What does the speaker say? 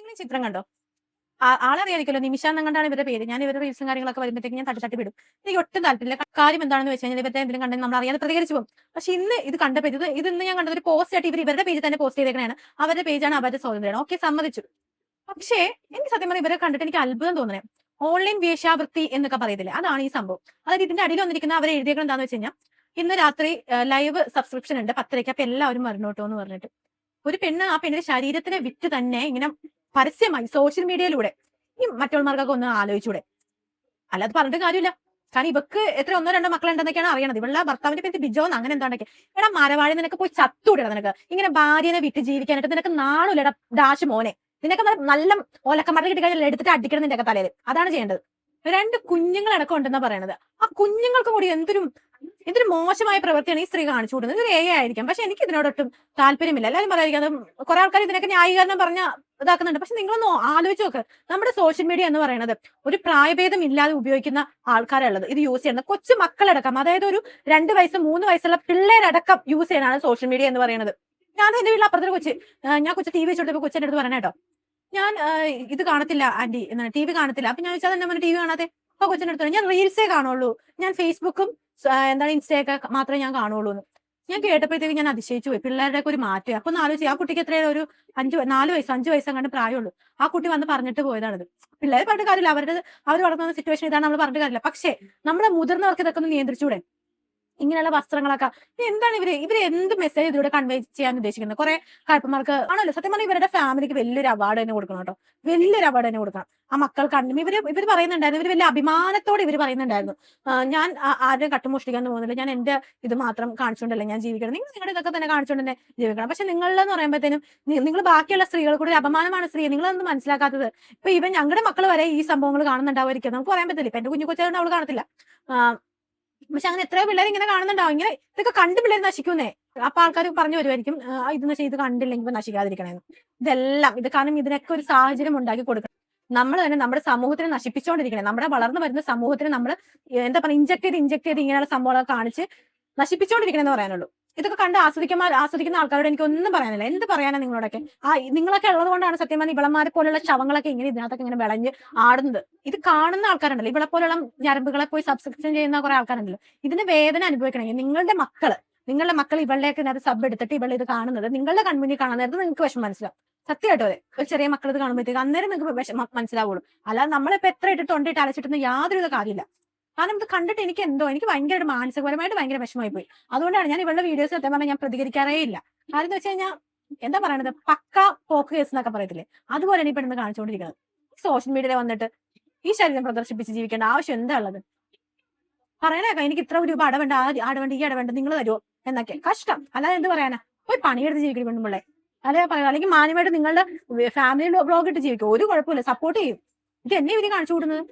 നിങ്ങൾ ഈ ചിത്രം കണ്ടോ? ആളറിയായിരിക്കുമല്ലോ, നിമിഷ എന്നങ്ങാണ്ടാണ് ഇവരുടെ പേര്. ഞാൻ ഇവരുടെ റീൽസും കാര്യങ്ങളൊക്കെ വരുമ്പോഴത്തേക്ക് ഞാൻ തട്ടി വിടും. എനിക്ക് ഒട്ടും താല്പര്യമില്ല. കാര്യം എന്താണെന്ന് വെച്ച് കഴിഞ്ഞാൽ ഇവരുടെ എന്തെങ്കിലും കണ്ടെങ്കിൽ നമ്മൾ അറിയാതെ പ്രതികരിച്ചു പോകും. പക്ഷെ ഇന്ന് ഇത് കണ്ടപ്പോൾ ഇത് ഇന്ന് ഞാൻ കണ്ടത് ഒരു പോസ്റ്റ് ആയിട്ട് ഇവരുടെ പേജിൽ തന്നെ പോസ്റ്റ് ചെയ്തേക്കണയാണ്. അവരുടെ പേജാണ്, അവരുടെ സ്വാതന്ത്ര്യമാണ്. ഓക്കെ, സമ്മതിച്ചു. പക്ഷേ എനിക്ക് സത്യം പറഞ്ഞാൽ ഇവരെ കണ്ടിട്ട് എനിക്ക് അത്ഭുതം തോന്നണേ. ഓൺലൈൻ വേശ്യാവൃത്തി എന്നൊക്കെ പറയത്തില്ലേ, അതാണ് ഈ സംഭവം. അതായത് ഇതിന്റെ അടിയിൽ വന്നിരിക്കുന്ന അവരെ എഴുതിയേക്കുന്നത് എന്താണെന്ന് വെച്ച് കഴിഞ്ഞാൽ, ഇന്ന് രാത്രി ലൈവ് സബ്സ്ക്രിപ്ഷൻ ഉണ്ട് 10:30 അപ്പൊ എല്ലാവരും വരണോട്ടോ എന്ന് പറഞ്ഞിട്ട്. ഒരു പെണ്ണ് ആ പെണ്ണിന്റെ ശരീരത്തിനെ വിറ്റ് തന്നെ ഇങ്ങനെ പരസ്യമായി സോഷ്യൽ മീഡിയയിലൂടെ ഈ മറ്റുള്ളവർക്കൊക്കെ ഒന്ന് ആലോചിച്ചൂടെ? അല്ലാതെ പറഞ്ഞിട്ട് കാര്യമില്ല. കാരണം ഇവക്ക് എത്ര 1-2 മക്കളുണ്ടെന്നൊക്കെയാണ് അറിയണത്. ഇവളുടെ ഭർത്താവിന്റെ പേര് ബിജോ എന്ന് അങ്ങനെ എന്താണ്ടൊക്കെ. എടാ മരവാഴി, നിനക്ക് പോയി ചത്തൂടെടാ. നിനക്ക് ഇങ്ങനെ ഭാര്യനെ വിറ്റ് ജീവിക്കാനായിട്ട് നിനക്ക് നാണുല്ലടാ ഡാഷ് മോനെ. നിനക്ക് നല്ല ഒലക്കമറ കിട്ടി കഴിഞ്ഞാൽ എടുത്തിട്ട് അടിക്കണം നിന്റെ തലയിൽ. അതാണ് ചെയ്യേണ്ടത്. 2 കുഞ്ഞുങ്ങളടക്കം ഉണ്ടെന്നാ പറയണത്. ആ കുഞ്ഞുങ്ങൾക്ക് കൂടി എന്തൊരു മോശമായ പ്രവൃത്തിയാണ് ഈ സ്ത്രീ കാണിച്ചു കൊടുക്കുന്നത്. ഇതൊരു AI ആയിരിക്കാം, പക്ഷെ എനിക്ക് ഇതിനോടൊട്ടും താല്പര്യമില്ല. എല്ലാവരും പറയാതിരിക്കും, കുറെ ആൾക്കാർ ഇതിനൊക്കെ ന്യായീകരണം പറഞ്ഞ ഇതാക്കുന്നുണ്ട്. പക്ഷെ നിങ്ങളൊന്ന് ആലോചിച്ച് നോക്ക്, നമ്മുടെ സോഷ്യൽ മീഡിയ എന്ന് പറയുന്നത് ഒരു പ്രായഭേദം ഇല്ലാതെ ഉപയോഗിക്കുന്ന ആൾക്കാരുള്ളത് ഇത് യൂസ് ചെയ്യുന്നത്. കൊച്ചു മക്കളടക്കം, അതായത് ഒരു 2 വയസ്സ് 3 വയസ്സുള്ള പിള്ളേരടക്കം യൂസ് ചെയ്യാനാണ് സോഷ്യൽ മീഡിയ എന്ന് പറയുന്നത്. ഞാൻ എന്റെ വീട്ടിൽ അപ്പുറത്തൊരു കൊച്ച്, ഞാൻ കൊച്ചു TV വെച്ചെടുത്തപ്പോൾ കൊച്ചിന്റെ അടുത്ത് പറഞ്ഞ കേട്ടോ, ഞാൻ ഇത് കാണത്തില്ല ആന്റി എന്നാണ്, TV കാണത്തില്ല. അപ്പൊ ഞാൻ ചോദിച്ചാൽ തന്നെ TV കാണാതെ. അപ്പൊ കൊച്ചിന്റെ അടുത്ത് ഞാൻ റീൽസേ കാണുള്ളൂ, ഞാൻ ഫേസ്ബുക്കും എന്താണ് ഇൻസ്റ്റയൊക്കെ മാത്രമേ ഞാൻ കാണുള്ളൂ എന്ന്. ഞാൻ കേട്ടപ്പോഴത്തേക്ക് ഞാൻ അതിശയിച്ചു പോയി. പിള്ളേരുടെ ഒക്കെ ഒരു മാറ്റം. അപ്പൊ ഒന്ന് ആലോചിച്ച്, ആ കുട്ടിക്ക് എത്രയാണ്, ഒരു 4 വയസ്സ് 5 വയസ്സങ്ങാണ്ട് പ്രായമുള്ളൂ. ആ കുട്ടി വന്ന് പറഞ്ഞിട്ട് പോയതാണിത്. പിള്ളേർ പറഞ്ഞിട്ട് കാര്യമില്ല, അവർ വളർന്ന സിറ്റുവേഷൻ ഇതാണ്, നമ്മൾ പറഞ്ഞിട്ട് കാര്യമില്ല. പക്ഷേ നമ്മുടെ മുതിർന്നവർക്ക് ഇതൊക്കെ ഒന്ന് നിയന്ത്രിച്ചൂടെ? ഇങ്ങനെയുള്ള വസ്ത്രങ്ങളൊക്കെ എന്താണ് ഇവര് എന്ത് മെസ്സേജ് ഇതിലൂടെ കൺവേ ചെയ്യാൻ ഉദ്ദേശിക്കുന്നത്? കുറെ കഴപ്പന്മാർക്ക് ആണല്ലോ സത്യം പറഞ്ഞാൽ ഇവരുടെ ഫാമിലിക്ക് വലിയൊരു അവാർഡ് തന്നെ കൊടുക്കണം കേട്ടോ. വലിയൊരു അവാർഡ് തന്നെ കൊടുക്കണം. ആ മക്കൾ കണ്ടും ഇവര് പറയുന്നുണ്ടായിരുന്നു, ഇവര് വലിയ അഭിമാനത്തോടെ ഇവര് പറയുന്നുണ്ടായിരുന്നു, ഞാൻ ആരും കട്ടുമോഷ്ടിക്കാൻ പോകുന്നില്ല, ഞാൻ എന്റെ ഇത് മാത്രം കാണിച്ചുകൊണ്ടല്ലേ ഞാൻ ജീവിക്കണം. നിങ്ങൾ നിങ്ങളുടെ ഇതൊക്കെ തന്നെ കാണിച്ചുകൊണ്ട് തന്നെ ജീവിക്കണം. പക്ഷെ നിങ്ങളെന്ന് പറയുമ്പോഴത്തേനും നിങ്ങൾ ബാക്കിയുള്ള സ്ത്രീകൾ കൂടെ ഒരു അപമാനമാണ് സ്ത്രീ. നിങ്ങളൊന്നും മനസ്സിലാക്കാത്തത്. ഇപ്പൊ ഇവൻ ഞങ്ങളുടെ മക്കൾ വരെ ഈ സംഭവങ്ങൾ കാണുന്നുണ്ടാവുമായിരിക്കും, നമുക്ക് പറയാൻ പറ്റില്ല. ഇപ്പൊ എന്റെ കുഞ്ഞു കൊച്ചാണ്, അവള് കാണത്തില്ല. പക്ഷെ അങ്ങനെ എത്രയോ പിള്ളേർ ഇങ്ങനെ കാണുന്നുണ്ടാവും. ഇങ്ങനെ ഇതൊക്കെ കണ്ട് പിള്ളേർ നശിക്കുന്നേ. അപ്പൊ ആൾക്കാർ പറഞ്ഞു വരുമായിരിക്കും, ഇതെന്ന് വെച്ചാൽ ഇത് കണ്ടില്ലെങ്കിൽ നശിക്കാതിരിക്കണേന്ന്. ഇത് കാരണം ഇതിനൊക്കെ ഒരു സാഹചര്യം ഉണ്ടാക്കി കൊടുക്കണം. നമ്മൾ തന്നെ നമ്മുടെ സമൂഹത്തിനെ നശിപ്പിച്ചുകൊണ്ടിരിക്കണേ. നമ്മുടെ വളർന്നു വരുന്ന സമൂഹത്തിന് നമ്മൾ എന്താ പറയുക, ഇഞ്ചക്ട് ചെയ്ത് ഇങ്ങനെയുള്ള സംഭവങ്ങളൊക്കെ കാണിച്ച് നശിപ്പിച്ചുകൊണ്ടിരിക്കണെന്ന് പറയാനുള്ളൂ. ഇതൊക്കെ കണ്ട് ആസ്വദിക്കുന്ന ആൾക്കാരോട് എനിക്ക് ഒന്നും പറയാനില്ല. എന്ത് പറയാനാ നിങ്ങളോടൊക്കെ? നിങ്ങളൊക്കെ ഉള്ളത് കൊണ്ടാണ് സത്യം പറഞ്ഞാൽ ഇവളന്മാരെ പോലുള്ള ശവങ്ങളൊക്കെ ഇങ്ങനെ ഇതിനകത്തൊക്കെ ഇങ്ങനെ വിളഞ്ഞ് ആടുന്നത്. ഇത് കാണുന്ന ആൾക്കാരുണ്ടല്ലോ, ഇവളെ പോലുള്ള ഞരമ്പുകളെ പോയി സബ്സ്ക്രിപ്ഷൻ ചെയ്യുന്ന കുറെ ആൾക്കാരുണ്ടല്ലോ, ഇതിന് വേദന അനുഭവിക്കണമെങ്കിൽ നിങ്ങളുടെ മക്കൾ ഇവളുടെയൊക്കെ ഇതിനകത്ത് സബ് എടുത്തിട്ട് ഇവളെ ഇത് കാണുന്നത് നിങ്ങളുടെ കൺമുന്നിൽ കാണാൻ നേരത്ത് നിങ്ങൾക്ക് വിഷമം മനസ്സിലാവും. സത്യമായിട്ടോ അതെ, ഒരു ചെറിയ മക്കൾ ഇത് കാണുമ്പോഴത്തേക്ക് അന്നേരം നിങ്ങൾക്ക് വിഷമം മനസ്സിലാവുള്ളൂ. അല്ലാതെ നമ്മളിപ്പോ എത്ര ഇട്ടിട്ട് കൊണ്ടിട്ട് അലച്ചിട്ടൊന്നും യാതൊരു കാര്യമില്ല. കാരണം ഇത് കണ്ടിട്ട് എനിക്ക് ഭയങ്കര മാനസികപരമായിട്ട് ഭയങ്കര വിഷമമായി പോയി. അതുകൊണ്ടാണ് ഞാൻ ഇവളുടെ വീഡിയോസ് സത്യം പറഞ്ഞാൽ ഞാൻ പ്രതികരിക്കാറേ ഇല്ല. കാര്യം എന്ന് വെച്ച് കഴിഞ്ഞാൽ എന്താ പറയണത്, പക്ക പോക്ക് കേസ് എന്നൊക്കെ പറയത്തില്ലേ, അതുപോലെയാണ് ഈ പെണ്ണ് കാണിച്ചുകൊണ്ടിരിക്കുന്നത്. സോഷ്യൽ മീഡിയയിൽ വന്നിട്ട് ഈ ശരീരം പ്രദർശിപ്പിച്ച് ജീവിക്കേണ്ട ആവശ്യം എന്താ ഉള്ളത്? പറയണേക്കാം, എനിക്ക് ഇത്ര രൂപ അടവേണ്ട, ഈ അടവേണ്ട നിങ്ങൾ തരുമോ എന്നൊക്കെ. കഷ്ടം. അല്ലാതെ എന്ത് പറയാനാ? പോയി പണിയെടുത്ത് ജീവിക്കണം പെണ്ണുമ്പിള്ളെ. അല്ലെ പറയാം, അല്ലെങ്കിൽ മാന്യമായിട്ട് നിങ്ങളുടെ ഫാമിലി ബ്ലോഗ് ഇട്ട് ജീവിക്കും, ഒരു കുഴപ്പമില്ല, സപ്പോർട്ട് ചെയ്യും. ഇത് എന്നെ ഇവര് കാണിച്ചു കൂടുന്നത്.